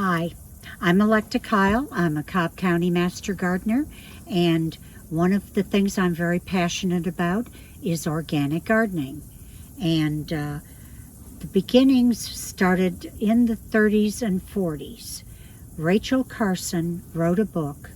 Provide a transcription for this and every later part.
Hi, I'm Electa Kyle. I'm a Cobb County Master Gardener, and one of the things I'm very passionate about is organic gardening. And the beginnings started in the 30s and 40s. Rachel Carson wrote a book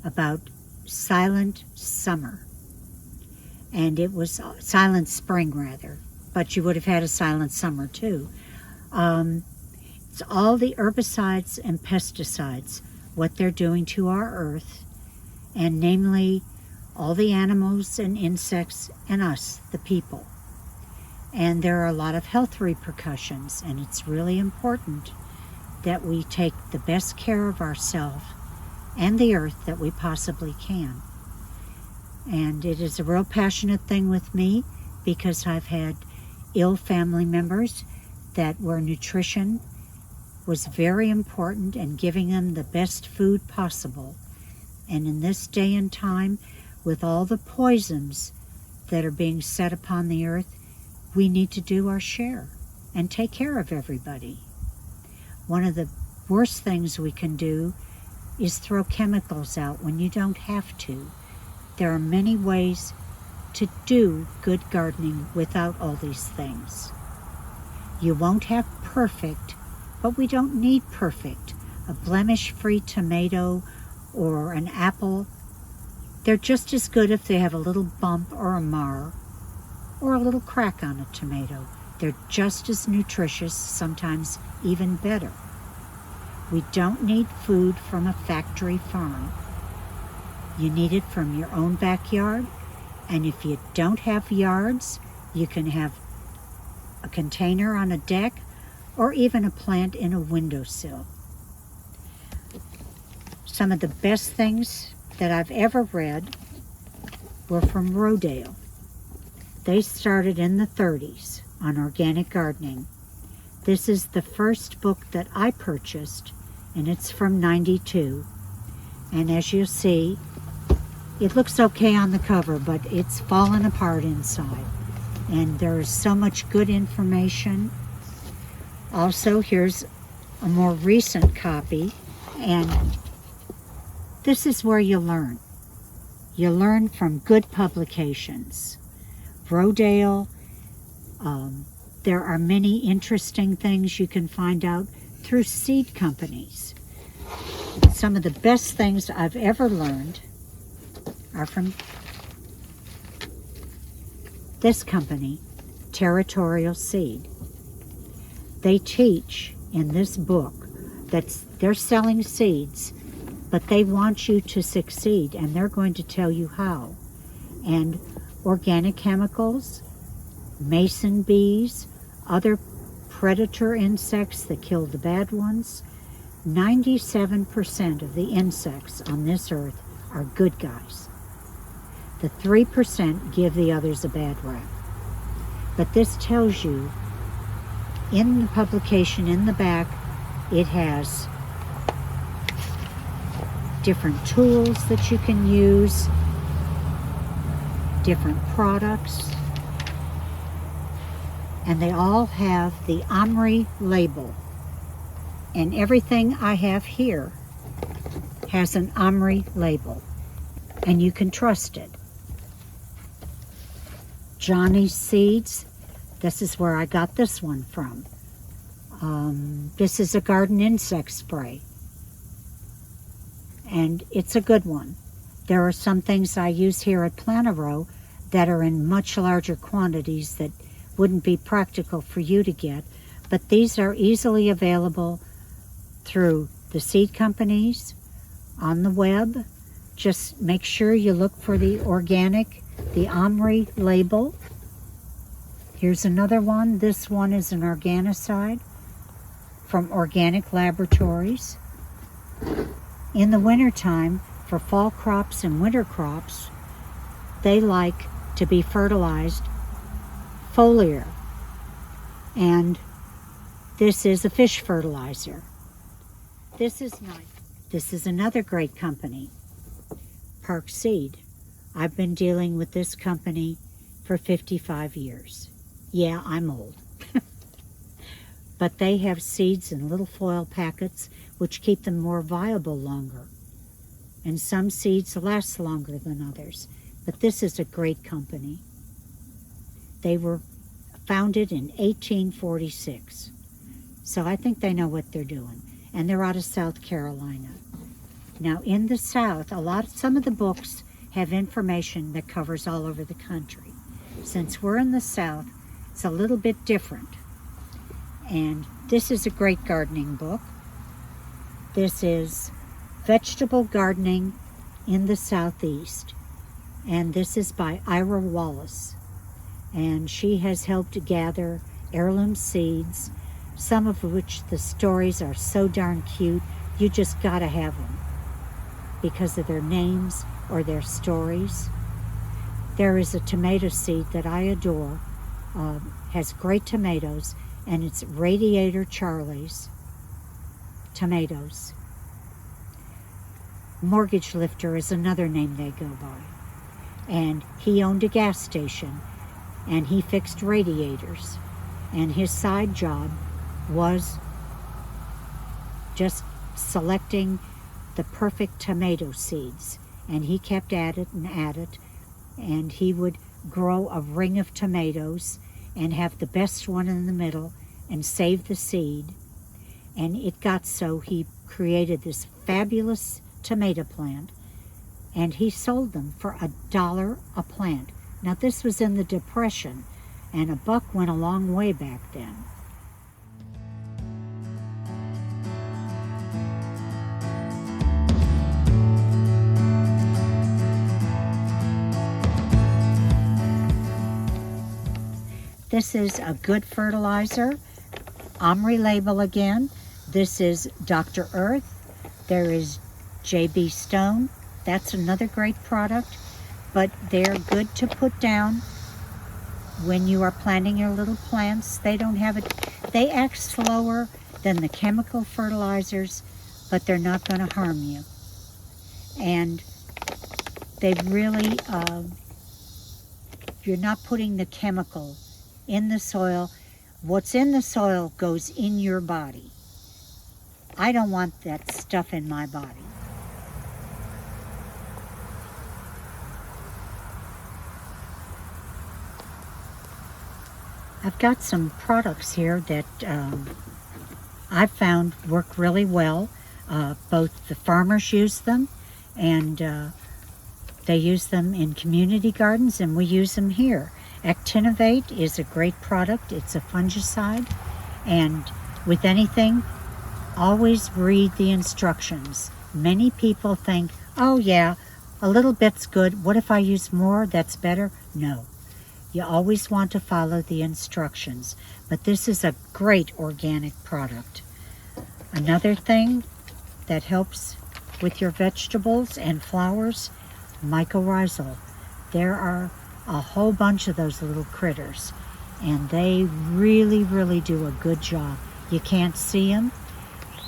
about silent summer, and it was silent spring rather, but you would have had a silent summer too. It's all the herbicides and pesticides, what they're doing to our earth, and namely all the animals and insects and us, the people. And there are a lot of health repercussions, and it's really important that we take the best care of ourselves and the earth that we possibly can. And it is a real passionate thing with me because I've had ill family members that where nutrition was very important and giving them the best food possible. And in this day and time, with all the poisons that are being set upon the earth, we need to do our share and take care of everybody. One of the worst things we can do is throw chemicals out when you don't have to. There are many ways to do good gardening without all these things. You won't have perfect, but we don't need perfect. A blemish-free tomato or an apple, they're just as good if they have a little bump or a mar or a little crack on a tomato. They're just as nutritious, sometimes even better. We don't need food from a factory farm. You need it from your own backyard, and if you don't have yards, you can have a container on a deck or even a plant in a windowsill. Some of the best things that I've ever read were from Rodale. They started in the 30s on organic gardening. This is the first book that I purchased, and it's from '92. And as you'll see, it looks okay on the cover, but it's fallen apart inside. And there is so much good information. Also, here's a more recent copy, and this is where you learn. You learn from good publications. Rodale, there are many interesting things you can find out through seed companies. Some of the best things I've ever learned are from this company, Territorial Seed. They teach in this book that they're selling seeds, but they want you to succeed, and they're going to tell you how. And organic chemicals, mason bees, other predator insects that kill the bad ones, 97% of the insects on this earth are good guys. The 3% give the others a bad rap. But this tells you, in the publication in the back, it has different tools that you can use, different products, and they all have the OMRI label. And everything I have here has an OMRI label, and you can trust it. Johnny's Seeds, this is where I got this one from. This is a garden insect spray, and it's a good one. There are some things I use here at Planaro that are in much larger quantities that wouldn't be practical for you to get, but these are easily available through the seed companies, on the web. Just make sure you look for the organic, the OMRI label. Here's another one. This one is an organicide from Organic Laboratories. In the wintertime, for fall crops and winter crops, they like to be fertilized foliar. And this is a fish fertilizer. This is nice. This is another great company, Park Seed. I've been dealing with this company for 55 years. Yeah, I'm old. but they have seeds in little foil packets which keep them more viable longer. And some seeds last longer than others. But this is a great company. They were founded in 1846. So I think they know what they're doing. And they're out of South Carolina. Now in the South, some of the books have information that covers all over the country. Since we're in the South, it's a little bit different. And this is a great gardening book. This is Vegetable Gardening in the Southeast. And this is by Ira Wallace. And she has helped gather heirloom seeds, some of which the stories are so darn cute, you just gotta have them because of their names or their stories. There is a tomato seed that I adore, has great tomatoes, and it's Radiator Charlie's tomatoes. Mortgage Lifter is another name they go by. And he owned a gas station, and he fixed radiators. And his side job was just selecting the perfect tomato seeds. And he kept at it, and he would grow a ring of tomatoes and have the best one in the middle and save the seed. And it got so he created this fabulous tomato plant, and he sold them for $1 a plant. Now this was in the Depression, and a buck went a long way back then. This is a good fertilizer. Omri label again. This is Dr. Earth. There is JB Stone. That's another great product, but they're good to put down when you are planting your little plants. They don't have it. They act slower than the chemical fertilizers, but they're not going to harm you. And they really, you're not putting the chemical in the soil. What's in the soil goes in your body. I don't want that stuff in my body. I've got some products here that I've found work really well. Both the farmers use them, and they use them in community gardens, and we use them here. Actinovate is a great product. It's a fungicide, and with anything, always read the instructions. Many people think, oh yeah, a little bit's good. What if I use more? That's better. No. You always want to follow the instructions, but this is a great organic product. Another thing that helps with your vegetables and flowers, mycorrhizal. There are a whole bunch of those little critters, and they really, really do a good job. You can't see them.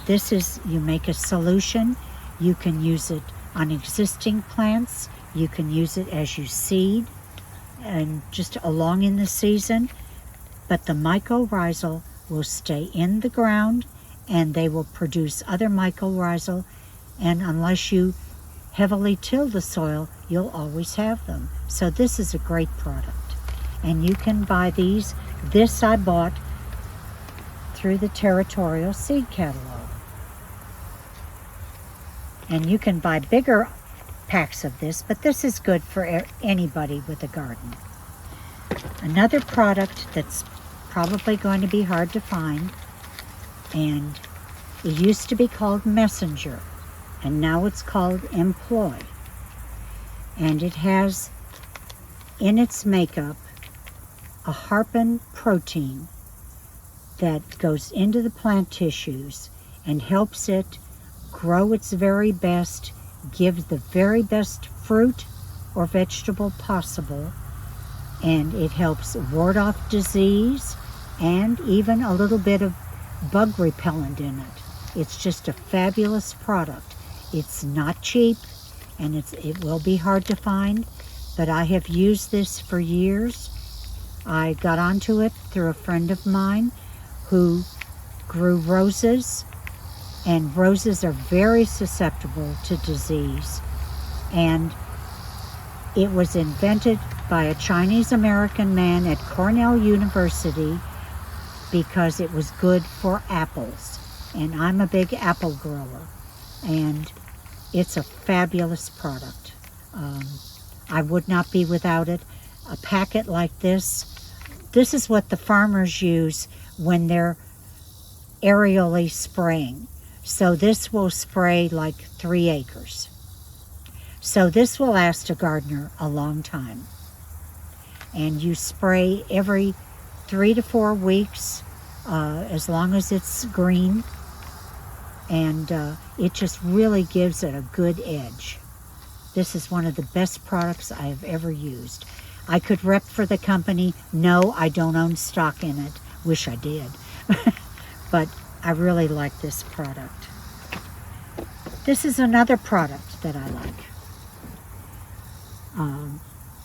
This is, you make a solution. You can use it on existing plants. You can use it as you seed and just along in the season, but the mycorrhizal will stay in the ground and they will produce other mycorrhizal, and unless you heavily till the soil, you'll always have them. So this is a great product, and you can buy these. This I bought through the Territorial Seed Catalog, and you can buy bigger packs of this, but this is good for anybody with a garden. Another product that's probably going to be hard to find, and it used to be called Messenger, and now it's called Employ. And it has in its makeup a harpin protein that goes into the plant tissues and helps it grow its very best, give the very best fruit or vegetable possible, and it helps ward off disease and even a little bit of bug repellent in it. It's just a fabulous product. It's not cheap, and it will be hard to find, but I have used this for years. I got onto it through a friend of mine who grew roses, and roses are very susceptible to disease. And it was invented by a Chinese-American man at Cornell University because it was good for apples. And I'm a big apple grower, and it's a fabulous product. I would not be without it. A packet like this is what the farmers use when they're aerially spraying. So this will spray like 3 acres. So this will last a gardener a long time. And you spray every 3 to 4 weeks, as long as it's green. And it just really gives it a good edge. This is one of the best products I have ever used. I could rep for the company. No, I don't own stock in it. Wish I did. But I really like this product. This is another product that I like.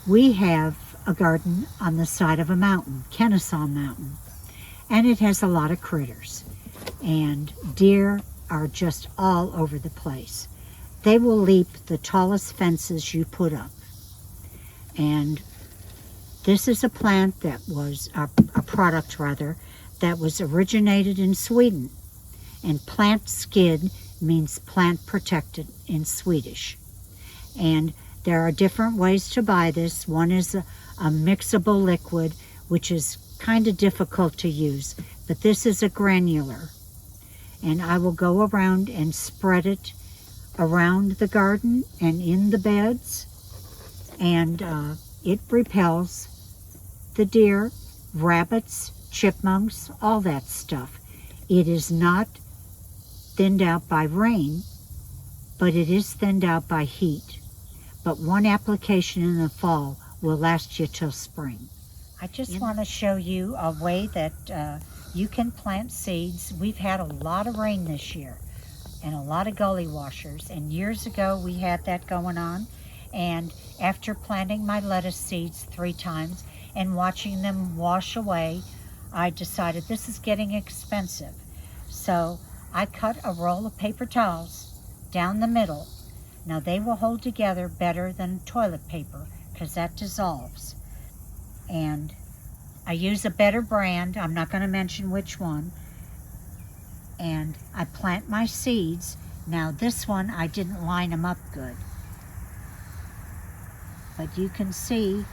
We have a garden on the side of a mountain, Kennesaw Mountain, and it has a lot of critters. And deer are just all over the place. They will leap the tallest fences you put up. And this is a plant that was, a product rather, that was originated in Sweden. And plant skid means plant protected in Swedish. And there are different ways to buy this. One is a mixable liquid, which is kind of difficult to use, but this is a granular. And I will go around and spread it around the garden and in the beds, and it repels the deer, rabbits, chipmunks, all that stuff. It is not thinned out by rain, but it is thinned out by heat. But one application in the fall will last you till spring. I just want to show you a way that you can plant seeds. We've had a lot of rain this year and a lot of gully washers, and years ago we had that going on. And after planting my lettuce seeds 3 times and watching them wash away, I decided this is getting expensive. So I cut a roll of paper towels down the middle. Now they will hold together better than toilet paper because that dissolves. And I use a better brand, I'm not going to mention which one. And I plant my seeds. Now this one, I didn't line them up good. But you can see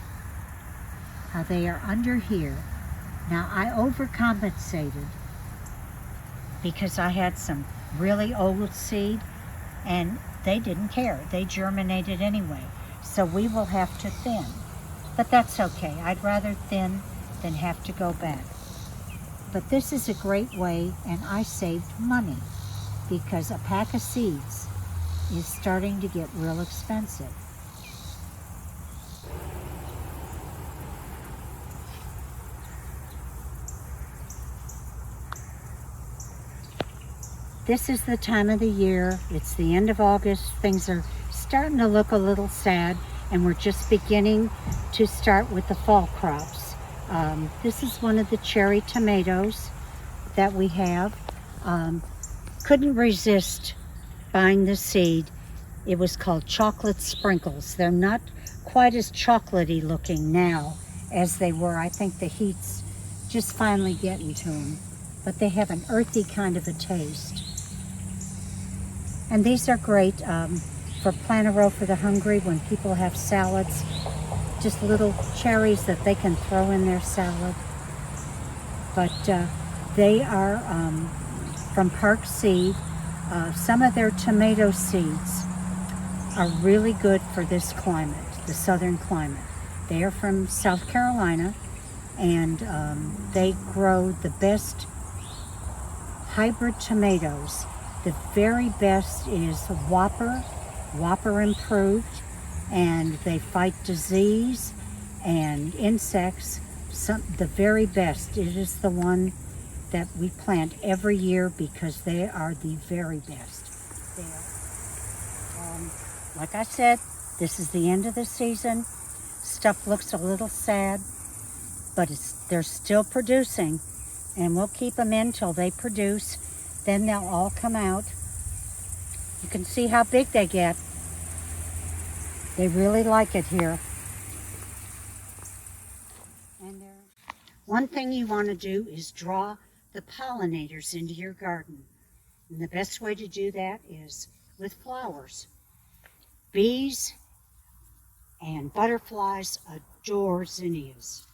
how they are under here. Now I overcompensated because I had some really old seed and they didn't care. They germinated anyway. So we will have to thin. But that's okay. I'd rather thin than have to go back. But this is a great way, and I saved money because a pack of seeds is starting to get real expensive. This is the time of the year. It's the end of August. Things are starting to look a little sad, and we're just beginning to start with the fall crops. This is one of the cherry tomatoes that we have. Couldn't resist buying the seed. It was called chocolate sprinkles. They're not quite as chocolatey looking now as they were. I think the heat's just finally getting to them, but they have an earthy kind of a taste. And these are great for plant a row for the hungry when people have salads. Just little cherries that they can throw in their salad. But they are from Park Seed. Some of their tomato seeds are really good for this climate, the southern climate. They are from South Carolina, and they grow the best hybrid tomatoes. The very best is Whopper improved, and they fight disease and insects. The very best. It is the one that we plant every year because they are the very best. Like I said, this is the end of the season. Stuff looks a little sad, but they're still producing, and we'll keep them in till they produce. Then they'll all come out. You can see how big they get. They really like it here. And one thing you want to do is draw the pollinators into your garden. And the best way to do that is with flowers. Bees and butterflies adore zinnias.